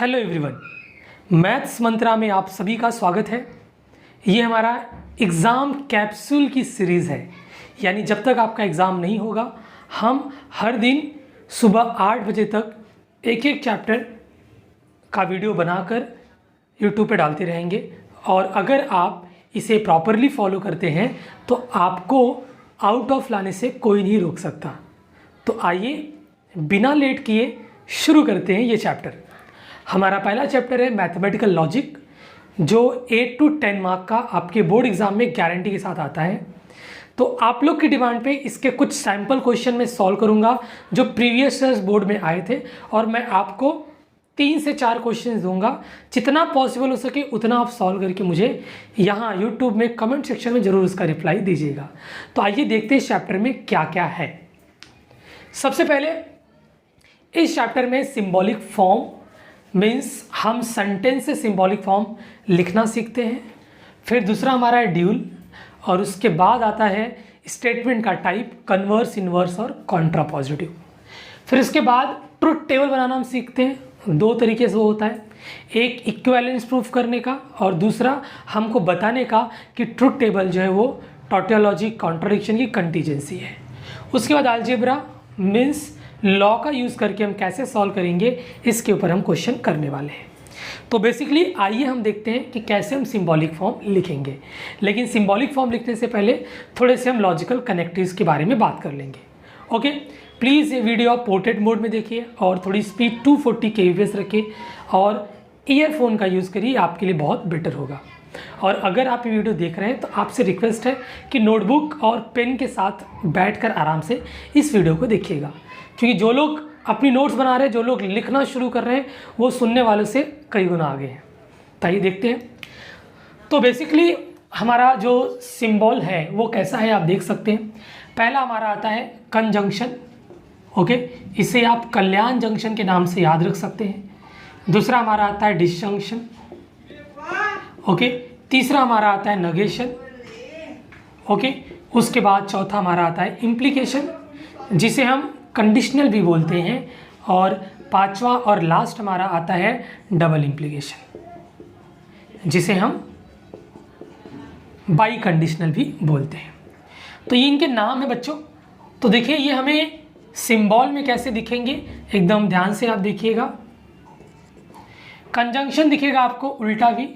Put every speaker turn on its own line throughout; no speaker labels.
Hello everyone, maths मंत्रा में आप सभी का स्वागत है। ये हमारा एग्ज़ाम कैप्सूल की सीरीज़ है, यानी जब तक आपका एग्ज़ाम नहीं होगा हम हर दिन सुबह 8 बजे तक एक एक चैप्टर का वीडियो बनाकर यूट्यूब पे डालते रहेंगे। और अगर आप इसे प्रॉपरली फॉलो करते हैं तो आपको आउट ऑफ लाने से कोई नहीं रोक सकता। तो आइए बिना लेट किए शुरू करते हैं ये चैप्टर। हमारा पहला चैप्टर है मैथमेटिकल लॉजिक, जो 8 to 10 मार्क का आपके बोर्ड एग्जाम में गारंटी के साथ आता है। तो आप लोग की डिमांड पे इसके कुछ सैम्पल क्वेश्चन मैं सॉल्व करूंगा जो प्रीवियस ईयर्स बोर्ड में आए थे, और मैं आपको 3 से 4 क्वेश्चन दूंगा। जितना पॉसिबल हो सके उतना आप सॉल्व करके मुझे यहाँ यूट्यूब में कमेंट सेक्शन में ज़रूर उसका रिप्लाई दीजिएगा। तो आइए देखते हैं इस चैप्टर में क्या क्या है। सबसे पहले इस चैप्टर में सिंबॉलिक फॉर्म मीन्स हम सेंटेंस से सिंबॉलिक फॉर्म लिखना सीखते हैं। फिर दूसरा हमारा है ड्यूल, और उसके बाद आता है स्टेटमेंट का टाइप, कन्वर्स, इन्वर्स और कॉन्ट्रापॉजिटिव। फिर इसके बाद ट्रुथ टेबल बनाना हम सीखते हैं। 2 तरीके से वो होता है, एक इक्विवेलेंस प्रूफ करने का और दूसरा हमको बताने का कि ट्रुथ टेबल जो है वो टॉटोलॉजी, कॉन्ट्राडिक्शन की कंटीजेंसी है। उसके बाद अलजेब्रा मीन्स लॉ का यूज़ करके हम कैसे सॉल्व करेंगे, इसके ऊपर हम क्वेश्चन करने वाले हैं। तो बेसिकली आइए हम देखते हैं कि कैसे हम सिंबॉलिक फॉर्म लिखेंगे। लेकिन सिंबॉलिक फॉर्म लिखने से पहले थोड़े से हम लॉजिकल कनेक्टिव्स के बारे में बात कर लेंगे। ओके, प्लीज़ ये वीडियो आप पोर्ट्रेट मोड में देखिए और थोड़ी स्पीड 240 kbps रखिए और ईयरफोन का यूज़ करिए, आपके लिए बहुत बेटर होगा। और अगर आप ये वीडियो देख रहे हैं तो आपसे रिक्वेस्ट है कि नोटबुक और पेन के साथ बैठकर आराम से इस वीडियो को देखिएगा, क्योंकि जो लोग अपनी नोट्स बना रहे हैं, जो लोग लिखना शुरू कर रहे हैं, वो सुनने वालों से कई गुना आगे हैं। तो आइए देखते हैं। तो बेसिकली हमारा जो सिंबल है वो कैसा है आप देख सकते हैं। पहला हमारा आता है कंजंक्शन। ओके, इसे आप कल्याण जंक्शन के नाम से याद रख सकते हैं। दूसरा हमारा आता है डिसजंक्शन। ओके, तीसरा हमारा आता है नगेशन। ओके, उसके बाद चौथा हमारा आता है इम्प्लीकेशन, जिसे हम कंडीशनल भी बोलते हैं। और पांचवा और लास्ट हमारा आता है डबल इम्प्लीकेशन, जिसे हम बाई कंडीशनल भी बोलते हैं। तो ये इनके नाम है बच्चों। तो देखिए ये हमें सिंबल में कैसे दिखेंगे, एकदम ध्यान से आप देखिएगा। कंजंक्शन दिखेगा आपको उल्टा भी,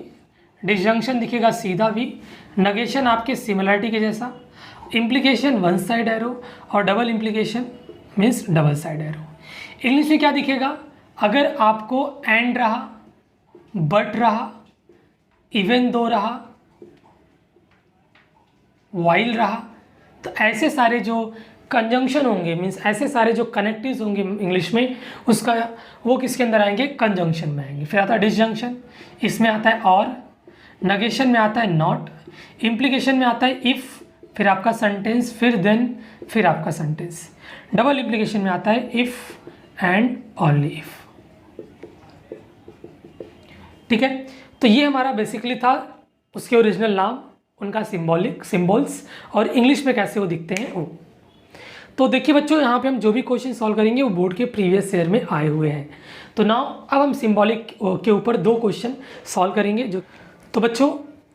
डिसजंक्शन दिखेगा सीधा भी, नगेशन आपके सिमिलरिटी के जैसा, इम्प्लीकेशन वन साइड एरो और double implication means double side arrow. English में क्या दिखेगा, अगर आपको एंड रहा, बट रहा, इवन दो रहा, वाइल रहा, तो ऐसे सारे जो कंजंक्शन होंगे मीन्स ऐसे सारे जो कनेक्टिव्स होंगे इंग्लिश में, उसका वो किसके अंदर आएंगे, कंजंक्शन में आएंगे। फिर आता है डिसजंक्शन, इसमें आता है और, नगेशन में आता है नॉट, इम्प्लीकेशन में आता है इफ़, फिर आपका सेंटेंस, फिर देन, फिर आपका सेंटेंस। डबल इम्प्लीकेशन में आता है इफ़ एंड ओनली इफ़। ठीक है, तो ये हमारा बेसिकली था उसके ओरिजिनल नाम, उनका सिंबॉलिक सिंबल्स और इंग्लिश में कैसे वो दिखते हैं वो। तो देखिए बच्चों, यहाँ पे हम जो भी क्वेश्चन सॉल्व करेंगे वो बोर्ड के प्रीवियस ईयर में आए हुए हैं। तो नाउ अब हम सिंबॉलिक के ऊपर 2 क्वेश्चन सॉल्व करेंगे। जो तो बच्चों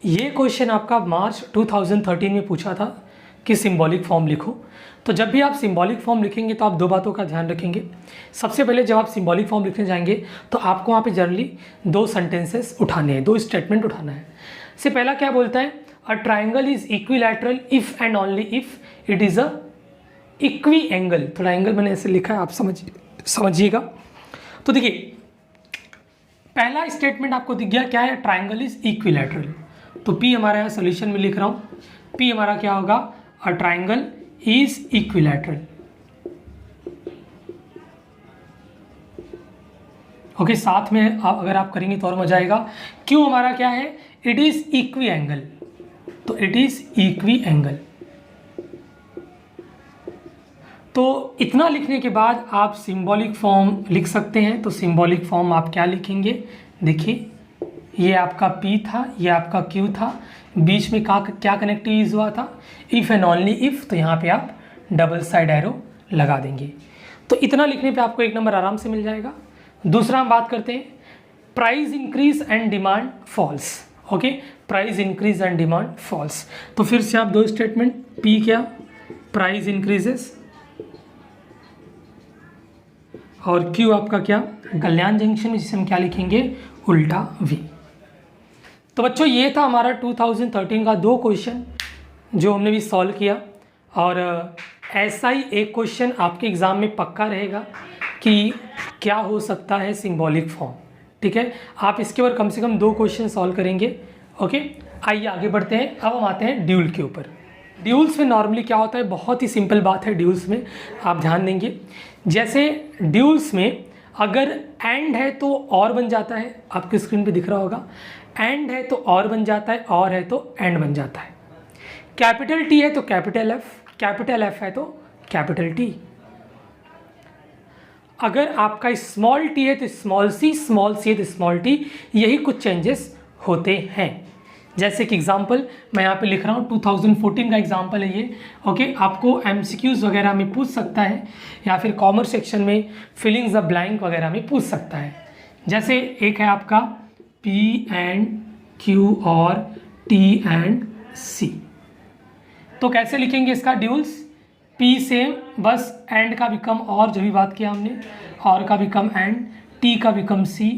ये क्वेश्चन आपका मार्च 2013 में पूछा था कि सिंबॉलिक फॉर्म लिखो। तो जब भी आप सिंबॉलिक फॉर्म लिखेंगे तो आप 2 बातों का ध्यान रखेंगे। सबसे पहले जब आप सिंबॉलिक फॉर्म लिखने जाएंगे तो आपको वहाँ पे जनरली 2 सेंटेंसेस उठाने हैं, 2 स्टेटमेंट उठाना है। से पहला क्या बोलता है, a triangle is equilateral if and only if it is a equi angle. थोड़ा एंगल मैंने ऐसे लिखा है, आप समझिएगा। तो देखिए पहला स्टेटमेंट आपको दिख गया, क्या है, ट्राइंगल इज इक्विलैटरल। तो पी हमारा यहाँ सोल्यूशन में लिख रहा हूँ, पी हमारा क्या होगा, a triangle is equilateral. Okay, साथ में अगर आप करेंगे तो और मजा आएगा। क्यों हमारा क्या है, इट इज इक्वी एंगल, तो इट इज इक्वी एंगल। तो इतना लिखने के बाद आप सिंबॉलिक फॉर्म लिख सकते हैं। तो सिंबॉलिक फॉर्म आप क्या लिखेंगे, देखिए ये आपका P था, ये आपका Q था, बीच में क्या कनेक्टिव यूज़ हुआ था, इफ़ एंड ओनली इफ़। तो यहाँ पे आप डबल साइड एरो लगा देंगे। तो इतना लिखने पे आपको 1 नंबर आराम से मिल जाएगा। दूसरा हम बात करते हैं price increase and demand falls. Okay, price increase and demand falls. तो फिर से आप दो स्टेटमेंट, पी क्या, प्राइस इंक्रीजेस, और क्यू आपका क्या, कल्याण जंक्शन में, जिसे हम क्या लिखेंगे, उल्टा वी। तो बच्चों ये था हमारा 2013 का 2 क्वेश्चन जो हमने भी सॉल्व किया। और ऐसा ही एक क्वेश्चन आपके एग्ज़ाम में पक्का रहेगा कि क्या हो सकता है सिंबॉलिक फॉर्म। ठीक है, आप इसके ऊपर कम से कम 2 क्वेश्चन सॉल्व करेंगे। ओके, आइए आगे बढ़ते हैं। अब हम आते हैं ड्यूल के ऊपर। ड्यूल्स में नॉर्मली क्या होता है, बहुत ही सिंपल बात है ड्यूल्स में, आप ध्यान देंगे। जैसे ड्यूल्स में अगर एंड है तो और बन जाता है, आपकी स्क्रीन पे दिख रहा होगा, एंड है तो और बन जाता है, और है तो एंड बन जाता है। कैपिटल टी है तो कैपिटल एफ, कैपिटल एफ है तो कैपिटल टी। अगर आपका स्मॉल टी है तो स्मॉल सी है तो स्मॉल टी। यही कुछ चेंजेस होते हैं। जैसे कि एग्जांपल मैं यहाँ पे लिख रहा हूँ, 2014 का एग्जांपल है ये। ओके, आपको एमसीक्यूज वगैरह में पूछ सकता है, या फिर कॉमर्स सेक्शन में फिलिंग्स द ब्लैंक वगैरह में पूछ सकता है। जैसे एक है आपका पी एंड क्यू और टी एंड सी। तो कैसे लिखेंगे इसका ड्यूल्स, पी सेम, बस एंड का बिकम और, जो भी बात किया हमने, और का बिकम एंड, टी का बिकम सी,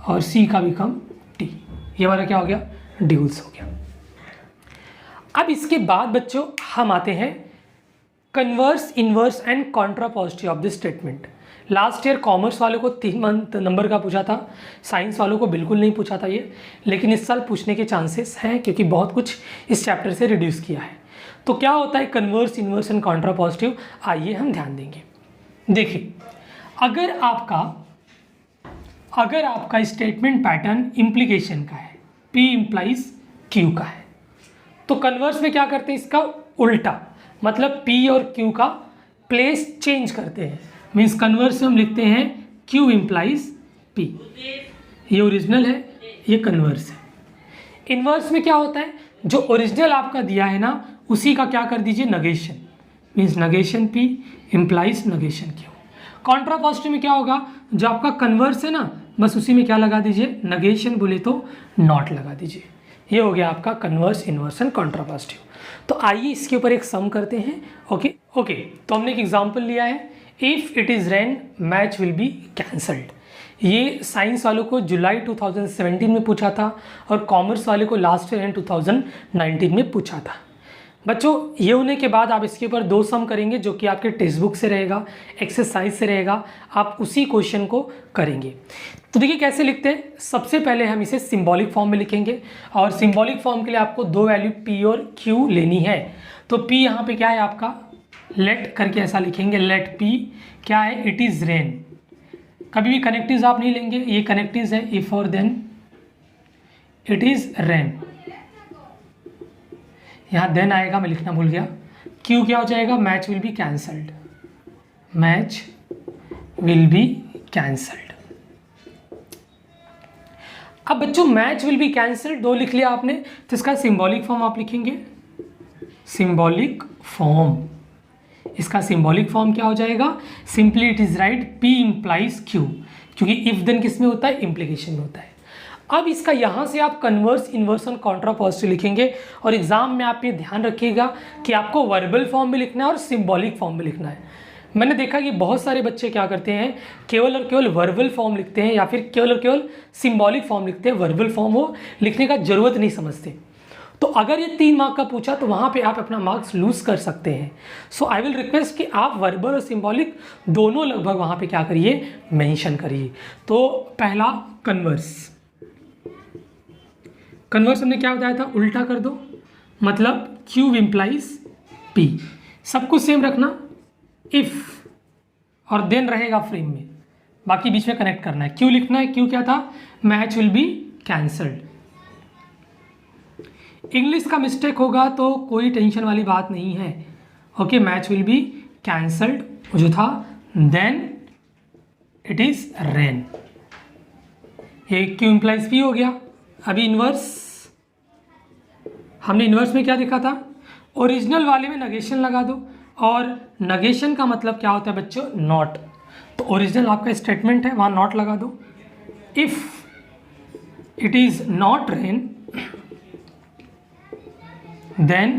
और सी का बिकम टी। ये हमारा क्या हो गया, ड्यूल्स हो गया। अब इसके बाद बच्चों हम आते हैं converse, inverse and contrapositive of this statement. Last year commerce वालों को 3 नंबर का पूछा था, साइंस वालों को बिल्कुल नहीं पूछा था ये, लेकिन इस साल पूछने के चांसेस हैं क्योंकि बहुत कुछ इस चैप्टर से रिड्यूस किया है। तो क्या होता है कन्वर्स, इनवर्स एंड कॉन्ट्रापॉजिटिव, आइए हम ध्यान देंगे। देखिए, अगर आपका स्टेटमेंट पैटर्न इम्प्लीकेशन का है, P इम्प्लाइज Q का है, तो कन्वर्स में क्या करते हैं, इसका उल्टा, मतलब P और Q का प्लेस चेंज करते हैं। मीन्स कन्वर्स में हम लिखते हैं Q इम्प्लाइज P। ये ओरिजिनल है, ये कन्वर्स है। इनवर्स में क्या होता है, जो ओरिजिनल आपका दिया है ना उसी का क्या कर दीजिए, negation. Means negation P implies negation Q। Contrapositive में क्या होगा, जो आपका कन्वर्स है ना, बस उसी में क्या लगा दीजिए, नगेशन बोले तो नॉट लगा दीजिए। ये हो गया आपका कन्वर्स, इनवर्स एंड कॉन्ट्रापॉजिटिव। तो आइए इसके ऊपर एक सम करते हैं। ओके, तो हमने एक एग्जांपल लिया है, if it is rain match will be cancelled. ये साइंस वालों को जुलाई 2017 में पूछा था, और कॉमर्स वाले को लास्ट ईयर 2019 में पूछा था। बच्चों ये होने के बाद आप इसके ऊपर 2 सम करेंगे, जो कि आपके टेक्स्ट बुक से रहेगा, एक्सरसाइज से रहेगा, आप उसी क्वेश्चन को करेंगे। तो देखिए कैसे लिखते हैं। सबसे पहले हम इसे सिंबॉलिक फॉर्म में लिखेंगे, और सिंबॉलिक फॉर्म के लिए आपको 2 वैल्यू P और Q लेनी है। तो P यहाँ पे क्या है आपका, लेट करके ऐसा लिखेंगे, लेट P क्या है, इट इज़ रेन। कभी भी कनेक्टिव्स आप नहीं लेंगे, ये कनेक्टिव्स है, इफ और देन, इट इज़ रेन। यहाँ देन आएगा, मैं लिखना भूल गया। क्यू क्या हो जाएगा, match will be cancelled, match will be cancelled. अब बच्चों मैच विल बी कैंसल्ड 2 लिख लिया आपने, तो इसका सिंबॉलिक फॉर्म आप लिखेंगे, सिंबॉलिक फॉर्म। इसका सिंबॉलिक फॉर्म क्या हो जाएगा, simply it is right P implies Q, क्योंकि इफ देन किस में होता है, इम्प्लीकेशन में होता है। अब इसका यहाँ से आप कन्वर्स, इनवर्स और कॉन्ट्रापॉजिटिव लिखेंगे, और एग्जाम में आप ये ध्यान रखिएगा कि आपको वर्बल फॉर्म में लिखना है और सिंबॉलिक फॉर्म में लिखना है। मैंने देखा कि बहुत सारे बच्चे क्या करते हैं, केवल और केवल वर्बल फॉर्म लिखते हैं, या फिर केवल और केवल सिंबॉलिक फॉर्म लिखते हैं, वर्बल फॉर्म वो लिखने का ज़रूरत नहीं समझते। तो अगर ये 3 मार्क का पूछा तो वहाँ पे आप अपना मार्क्स लूज कर सकते हैं। सो आई विल रिक्वेस्ट कि आप वर्बल और सिंबॉलिक दोनों लगभग वहाँ पे क्या करिए, मेंशन करिए। तो पहला कन्वर्स, कन्वर्स हमने क्या बताया था, उल्टा कर दो, मतलब Q इम्प्लाइज P। सब कुछ सेम रखना, इफ और देन रहेगा फ्रेम में, बाकी बीच में कनेक्ट करना है। Q लिखना है, Q क्या था, match will be cancelled. English का मिस्टेक होगा तो कोई टेंशन वाली बात नहीं है। Okay, match will be cancelled जो था, देन इट इज रेन। ये Q इम्प्लाइज P हो गया। अभी इनवर्स, हमने इनवर्स में क्या देखा था, ओरिजिनल वाले में नगेशन लगा दो, और नगेशन का मतलब क्या होता है बच्चों, नॉट। तो ओरिजिनल आपका स्टेटमेंट है, वहाँ नॉट लगा दो। If it is not rain, then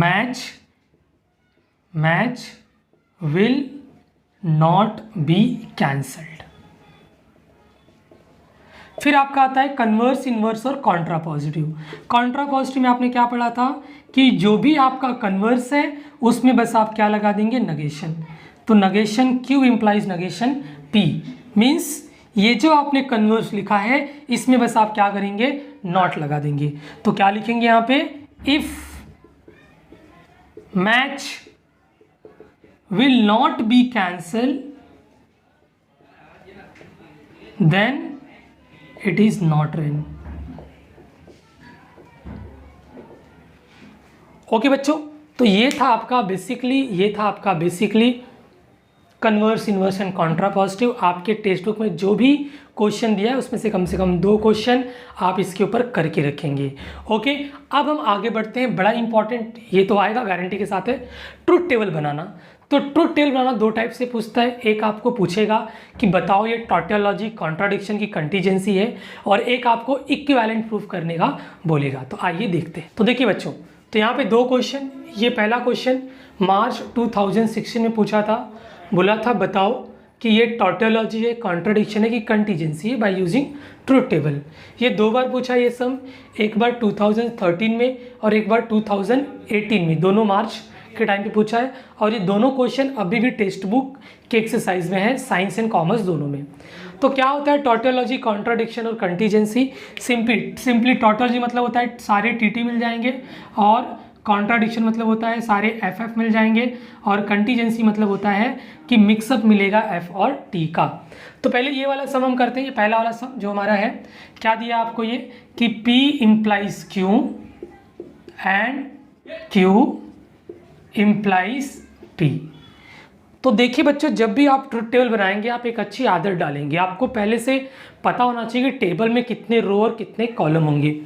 match will not be cancelled। फिर आपका आता है कन्वर्स, इन्वर्स और कॉन्ट्रा पॉजिटिव। कॉन्ट्रा पॉजिटिव में आपने क्या पढ़ा था कि जो भी आपका कन्वर्स है उसमें बस आप क्या लगा देंगे, नगेशन। तो negation Q implies negation P, means ये जो आपने कन्वर्स लिखा है इसमें बस आप क्या करेंगे, नॉट लगा देंगे। तो क्या लिखेंगे यहाँ पे, if match will not be cancel then it is not rain. Okay बच्चों, तो ये था आपका basically converse, inverse and contrapositive. आपके टेक्स्ट बुक में जो भी क्वेश्चन दिया है उसमें से कम 2 क्वेश्चन आप इसके ऊपर करके रखेंगे। ओके, अब हम आगे बढ़ते हैं। बड़ा इंपॉर्टेंट ये तो आएगा गारंटी के साथ है, ट्रुथ टेबल बनाना। तो ट्रुथ टेबल बनाना 2 टाइप से पूछता है। एक आपको पूछेगा कि बताओ ये टॉटोलॉजी कॉन्ट्राडिक्शन की कंटीजेंसी है, और एक आपको इक्विवेलेंट प्रूफ करने का बोलेगा। तो आइए देखते हैं। तो देखिए बच्चों, तो यहाँ पे 2 क्वेश्चन, ये पहला क्वेश्चन मार्च 2016 में पूछा था, बोला था बताओ कि ये टॉटोलॉजी है, कॉन्ट्राडिक्शन है कि कंटीजेंसी है बाय यूजिंग ट्रुथ टेबल। ये 2 बार पूछा ये सम, एक बार 2013 में और एक बार 2018 में, दोनों मार्च के टाइम पे पूछा है। और ये दोनों क्वेश्चन अभी भी टेक्स्ट बुक के एक्सरसाइज में है, साइंस एंड कॉमर्स दोनों में। तो क्या होता है टॉटोलॉजी, कॉन्ट्राडिक्शन और कंटीजेंसी? सिंपली टॉटोलॉजी मतलब होता है सारे टीटी मिल जाएंगे, और कॉन्ट्राडिक्शन मतलब होता है सारे एफ मिल जाएंगे, और कंटीजेंसी मतलब होता है कि मिक्सअप मिलेगा एफ और टी का। तो पहले ये वाला सम हम करते हैं। ये पहला वाला सम जो हमारा है, क्या दिया आपको ये कि P implies Q and Q implies P। तो देखिए बच्चों, जब भी आप ट्रुथ टेबल बनाएंगे आप एक अच्छी आदत डालेंगे। आपको पहले से पता होना चाहिए कि टेबल में कितने रो और कितने कॉलम होंगे।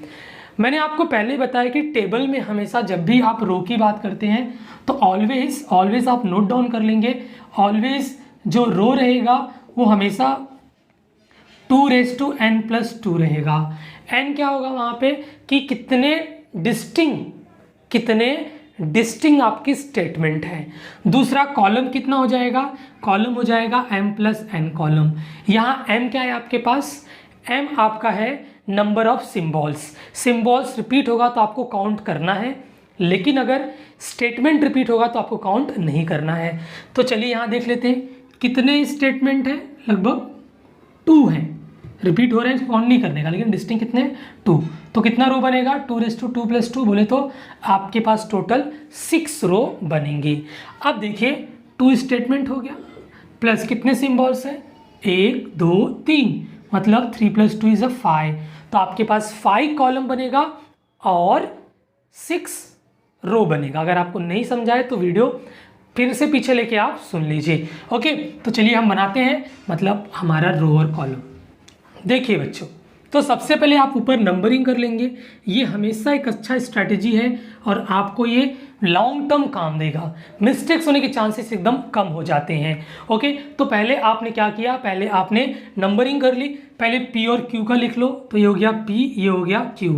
मैंने आपको पहले बताया कि टेबल में हमेशा जब भी आप रो की बात करते हैं तो ऑलवेज आप नोट डाउन कर लेंगे। ऑलवेज जो रो रहेगा वो हमेशा 2n+2 रहेगा। n क्या होगा वहाँ पे कि कितने डिस्टिंग आपकी स्टेटमेंट है। दूसरा कॉलम कितना हो जाएगा, कॉलम हो जाएगा m+n कॉलम। यहाँ m क्या है आपके पास, m आपका है नंबर ऑफ सिंबल्स रिपीट होगा तो आपको काउंट करना है, लेकिन अगर स्टेटमेंट रिपीट होगा तो आपको काउंट नहीं करना है। तो चलिए यहाँ देख लेते हैं कितने स्टेटमेंट हैं, लगभग 2 हैं। रिपीट हो रहे हैं, काउंट नहीं करने का, लेकिन डिस्टिंग कितने, 2। तो कितना रो बनेगा, 2^2 बोले तो आपके पास टोटल 6 रो बनेंगे। अब देखिए 2 स्टेटमेंट हो गया, प्लस कितने सिंबल्स हैं, 1 2 3, मतलब 3+2 इज 5। तो आपके पास 5 कॉलम बनेगा और 6 रो बनेगा। अगर आपको नहीं समझा है तो वीडियो फिर से पीछे लेके आप सुन लीजिए। ओके, तो चलिए हम बनाते हैं, मतलब हमारा रो और कॉलम। देखिए बच्चों, तो सबसे पहले आप ऊपर नंबरिंग कर लेंगे। ये हमेशा एक अच्छा स्ट्रैटेजी है और आपको ये लॉन्ग टर्म काम देगा। मिस्टेक्स होने के चांसेस एकदम कम हो जाते हैं। ओके, तो पहले आपने क्या किया, पहले आपने नंबरिंग कर ली। पहले P और Q का लिख लो, तो ये हो गया P, ये हो गया Q।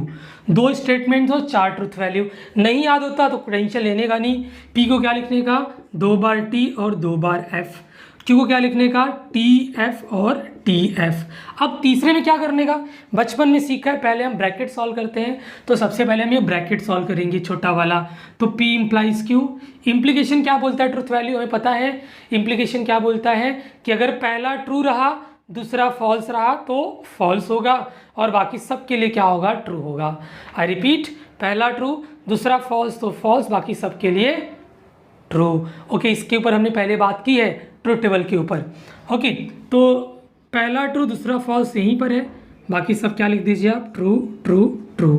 2 स्टेटमेंट्स और 4 ट्रुथ वैल्यू। नहीं याद होता तो टेंशन लेने का नहीं। P को क्या लिखने का, 2 बार T और 2 बार F। Q को क्या लिखने का, TF और TF। अब तीसरे में क्या करने का, बचपन में सीखा है, पहले हम ब्रैकेट सॉल्व करते हैं। तो सबसे पहले हम ये ब्रैकेट सॉल्व करेंगे, छोटा वाला। तो P इम्प्लाइज Q। इम्प्लीकेशन क्या बोलता है, ट्रुथ वैल्यू हमें पता है। इम्प्लीकेशन क्या बोलता है कि अगर पहला ट्रू रहा दूसरा फॉल्स रहा तो फॉल्स होगा, और बाकी सब के लिए क्या होगा, ट्रू होगा। आई रिपीट, पहला ट्रू दूसरा फॉल्स तो फॉल्स, बाकी सब के लिए ट्रू। ओके, इसके ऊपर हमने पहले बात की है ट्रुथ टेबल के ऊपर। ओके, तो पहला ट्रू दूसरा फॉल्स यहीं पर है, बाकी सब क्या लिख दीजिए आप, true true true.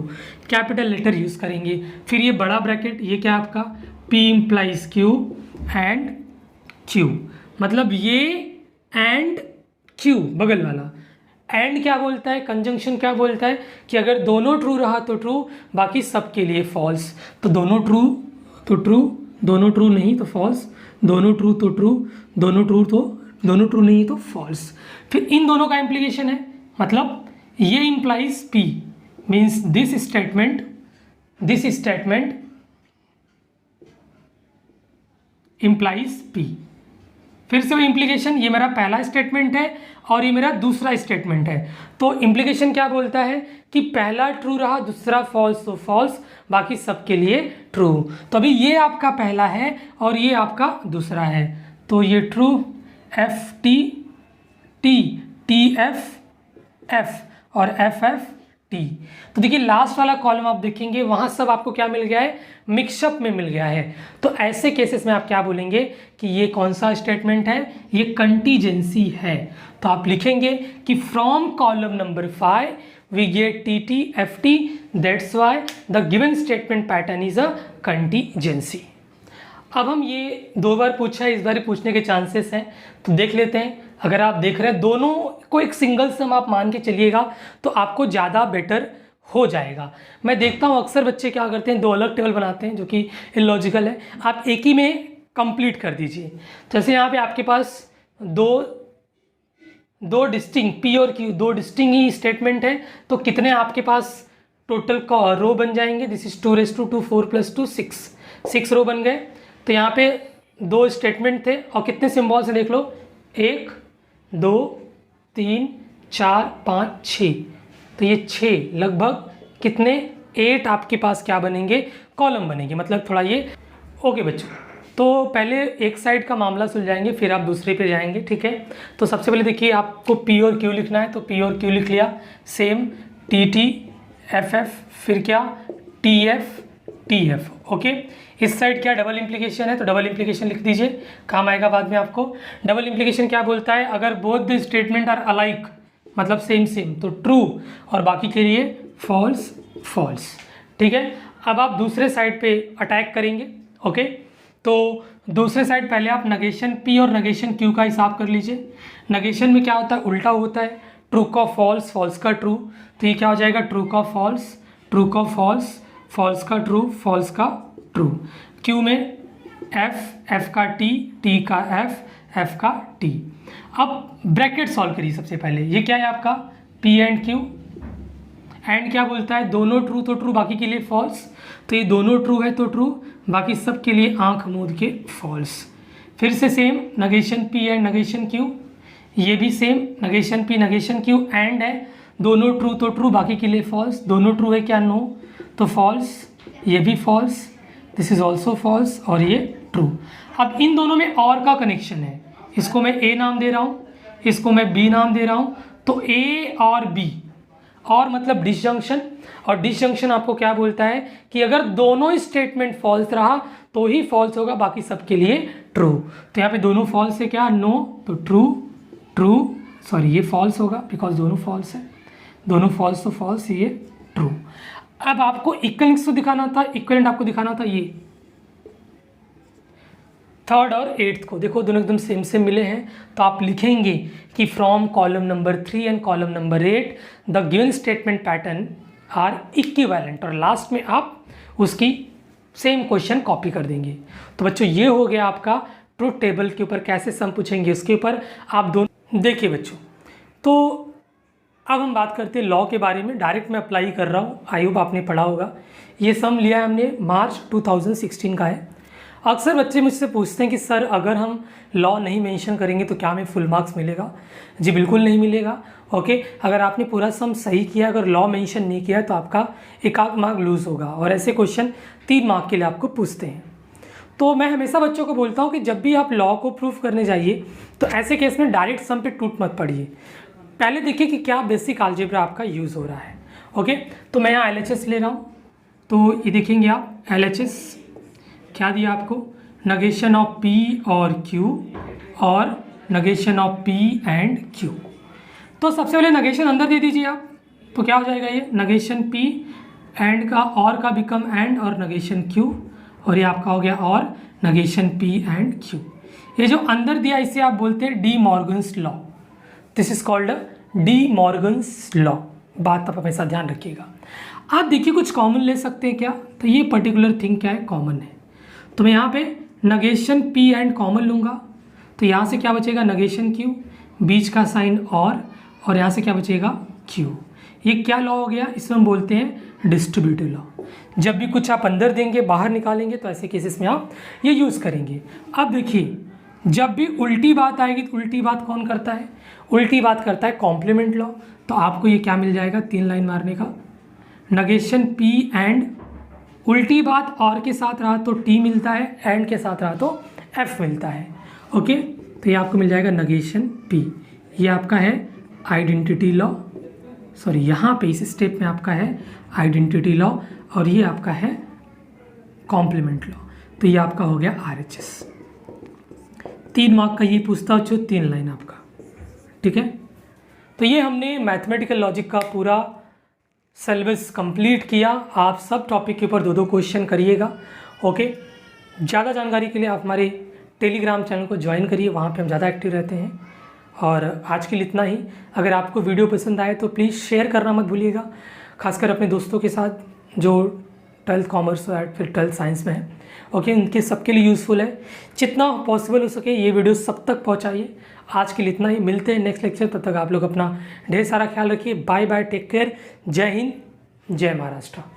Capital letter use करेंगे। फिर ये बड़ा ब्रैकेट, ये क्या आपका P implies Q and Q, मतलब ये एंड Q बगल वाला। एंड क्या बोलता है, कंजंक्शन क्या बोलता है कि अगर दोनों ट्रू रहा तो ट्रू, बाकी सब के लिए फॉल्स। तो दोनों ट्रू तो ट्रू, दोनों ट्रू नहीं तो फॉल्स, दोनों ट्रू तो ट्रू, दोनों ट्रू नहीं तो फॉल्स। फिर इन दोनों का इम्प्लीकेशन है, मतलब ये implies P means this statement implies P। फिर से वो इम्प्लीकेशन, ये मेरा पहला स्टेटमेंट है और ये मेरा दूसरा स्टेटमेंट है। तो इम्प्लीकेशन क्या बोलता है कि पहला ट्रू रहा, दूसरा फॉल्स, तो फॉल्स, बाकी सबके लिए ट्रू। तो अभी ये आपका पहला है और ये आपका दूसरा है, तो ये true, F T T, T F और एफ टी। तो देखिए लास्ट वाला कॉलम आप देखेंगे वहाँ सब आपको क्या मिल गया है, मिक्सअप में मिल गया है। तो ऐसे केसेस में आप क्या बोलेंगे कि ये कौन सा स्टेटमेंट है, ये कंटीजेंसी है। तो आप लिखेंगे कि from column number 5 we get T T F T, that's why the given statement pattern is a contingency. अब हम ये 2 बार पूछा है, इस बार पूछने के चांसेस हैं, तो देख लेते हैं। अगर आप देख रहे हैं दोनों को एक सिंगल सम आप मान के चलिएगा तो आपको ज़्यादा बेटर हो जाएगा। मैं देखता हूँ अक्सर बच्चे क्या करते हैं, 2 अलग टेबल बनाते हैं जो कि इलॉजिकल है। आप एक ही में कंप्लीट कर दीजिए। जैसे यहाँ पे आपके पास दो डिस्टिंक्ट पी और क्यू, 2 डिस्टिंक्ट ही स्टेटमेंट है, तो कितने आपके पास टोटल रो बन जाएंगे, दिस इज 2 4 + 2 6 रो बन गए। तो यहाँ पे 2 स्टेटमेंट थे और कितने सिम्बॉल्स हैं देख लो, 1 2 3 4 5 6, तो ये 6 लगभग कितने 8 आपके पास क्या बनेंगे, कॉलम बनेंगे। मतलब थोड़ा ये ओके बच्चों। तो पहले एक साइड का मामला सुलझाएंगे फिर आप दूसरे पे जाएंगे, ठीक है। तो सबसे पहले देखिए आपको पी और क्यू लिखना है, तो पी और क्यू लिख लिया, same T T F F, फिर क्या टी एफ, ओके। इस साइड क्या डबल इम्प्लीकेशन है, तो डबल इम्प्लीकेशन लिख दीजिए, काम आएगा बाद में आपको। डबल इम्प्लीकेशन क्या बोलता है, अगर both the statement are alike, मतलब सेम तो ट्रू और बाकी के लिए फॉल्स, ठीक है। अब आप दूसरे साइड पे अटैक करेंगे, ओके। तो दूसरे साइड पहले आप नेगेशन पी और नेगेशन क्यू का हिसाब कर लीजिए। नेगेशन में क्या होता है, उल्टा होता है, ट्रू का फॉल्स, फॉल्स का ट्रू, तो ये क्या हो जाएगा, ट्रू का फॉल्स, ट्रू का फॉल्स, फॉल्स का ट्रू, फॉल्स का ट्रू। क्यू में एफ का टी, टी का एफ का टी। अब ब्रैकेट सॉल्व करिए सबसे पहले। ये क्या है आपका पी एंड क्यू, एंड क्या बोलता है, दोनों ट्रू तो ट्रू, बाकी के लिए फॉल्स। तो ये दोनों ट्रू है तो ट्रू, बाकी सब के लिए आंख मूंद के फॉल्स। फिर से same negation P and negation Q, ये भी same negation P negation Q, and है दोनों ट्रू तो ट्रू, बाकी के लिए फॉल्स। दोनों ट्रू है क्या, नो, तो फॉल्स, ये भी false, this is also false और ये ट्रू। अब इन दोनों में और का कनेक्शन है, इसको मैं ए नाम दे रहा हूँ, इसको मैं बी नाम दे रहा हूँ। तो ए और बी, और मतलब डिसजंक्शन, और डिसजंक्शन आपको क्या बोलता है कि अगर दोनों स्टेटमेंट फॉल्स रहा तो ही फॉल्स होगा, बाकी सबके लिए ट्रू। तो यहाँ पे दोनों फॉल्स है क्या, नो, तो ट्रू, सॉरी ये फॉल्स होगा बिकॉज दोनों फॉल्स है, दोनों फॉल्स तो फॉल्स, ये ट्रू। अब आपको इक्वलेंट तो दिखाना था, इक्वलेंट आपको दिखाना था ये 3rd और 8th को, देखो दोनों एकदम सेम मिले हैं। तो आप लिखेंगे कि from column number 3 and column number 8 the given statement pattern are equivalent, और लास्ट में आप उसकी सेम क्वेश्चन कॉपी कर देंगे। तो बच्चों ये हो गया आपका ट्रुथ टेबल के ऊपर कैसे सम पूछेंगे उसके ऊपर आप दोनों देखिए बच्चों। तो अब हम बात करते हैं लॉ के बारे में, डायरेक्ट मैं अप्लाई कर रहा हूँ, आई होप आपने पढ़ा होगा। ये सम लिया है हमने मार्च 2016 का है। अक्सर बच्चे मुझसे पूछते हैं कि सर अगर हम लॉ नहीं मेंशन करेंगे तो क्या हमें फुल मार्क्स मिलेगा। जी बिल्कुल नहीं मिलेगा, ओके। अगर आपने पूरा सम सही किया, अगर लॉ मेंशन नहीं किया तो आपका 1 मार्क लूज़ होगा, और ऐसे क्वेश्चन 3 मार्क के लिए आपको पूछते हैं। तो मैं हमेशा बच्चों को बोलता हूँ कि जब भी आप लॉ को प्रूफ करने जाइए तो ऐसे केस में डायरेक्ट सम पे टूट मत पड़िए, पहले देखिए कि क्या बेसिक अलजेब्रा आपका यूज़ हो रहा है, ओके। तो मैं यहाँ LHS ले रहा हूँ, तो ये देखेंगे आप LHS क्या दिया आपको, नेगेशन ऑफ P और Q और negation of P and Q। तो सबसे पहले नेगेशन अंदर दे दीजिए आप, तो क्या हो जाएगा ये नेगेशन P एंड का और का बिकम एंड और नेगेशन Q, और ये आपका हो गया और नेगेशन P एंड Q। ये जो अंदर दिया इसे आप बोलते हैं D Morgan's law, this is called D Morgan's law. बात आप हमेशा ध्यान रखिएगा। आप देखिए कुछ कॉमन ले सकते हैं क्या, तो ये पर्टिकुलर थिंग क्या है, कॉमन है। तो मैं यहाँ पे नेगेशन P एंड कॉमन लूँगा, तो यहाँ से क्या बचेगा नेगेशन Q, बीच का साइन और यहाँ से क्या बचेगा Q। ये क्या लॉ हो गया, इसमें हम बोलते हैं डिस्ट्रीब्यूटिव लॉ। जब भी कुछ आप अंदर देंगे बाहर निकालेंगे तो ऐसे केसेस में आप ये यूज़ करेंगे। अब देखिए, जब भी उल्टी बात आएगी तो उल्टी बात कौन करता है, उल्टी बात करता है कॉम्प्लीमेंट लॉ। तो आपको ये क्या मिल जाएगा, 3 लाइन मारने का, नेगेशन P एंड उल्टी बात और के साथ रहा तो T मिलता है, एंड के साथ रहा तो F मिलता है। ओके, तो ये आपको मिल जाएगा नेगेशन P। ये आपका है आइडेंटिटी लॉ, सॉरी यहाँ पे इस स्टेप में आपका है आइडेंटिटी लॉ, और ये आपका है कॉम्प्लीमेंट लॉ। तो ये आपका हो गया RHS। 3 मार्क का ये पूछता हो, 3 लाइन आपका, ठीक है। तो ये हमने मैथमेटिकल लॉजिक का पूरा सिलेबस कंप्लीट किया। आप सब टॉपिक के ऊपर 2-2 क्वेश्चन करिएगा। ओके, ज़्यादा जानकारी के लिए आप हमारे टेलीग्राम चैनल को ज्वाइन करिए, वहाँ पे हम ज़्यादा एक्टिव रहते हैं। और आज के लिए इतना ही। अगर आपको वीडियो पसंद आए तो प्लीज़ शेयर करना मत भूलिएगा, खासकर अपने दोस्तों के साथ जो 12th कॉमर्स या फिर 12th साइंस में है। ओके, उनके सबके लिए यूज़फुल है। जितना पॉसिबल हो सके ये वीडियो सब तक पहुंचाइए। आज के लिए इतना ही, मिलते हैं नेक्स्ट लेक्चर। तब तक आप लोग अपना ढेर सारा ख्याल रखिए। बाय बाय, टेक केयर, जय हिंद, जय महाराष्ट्र।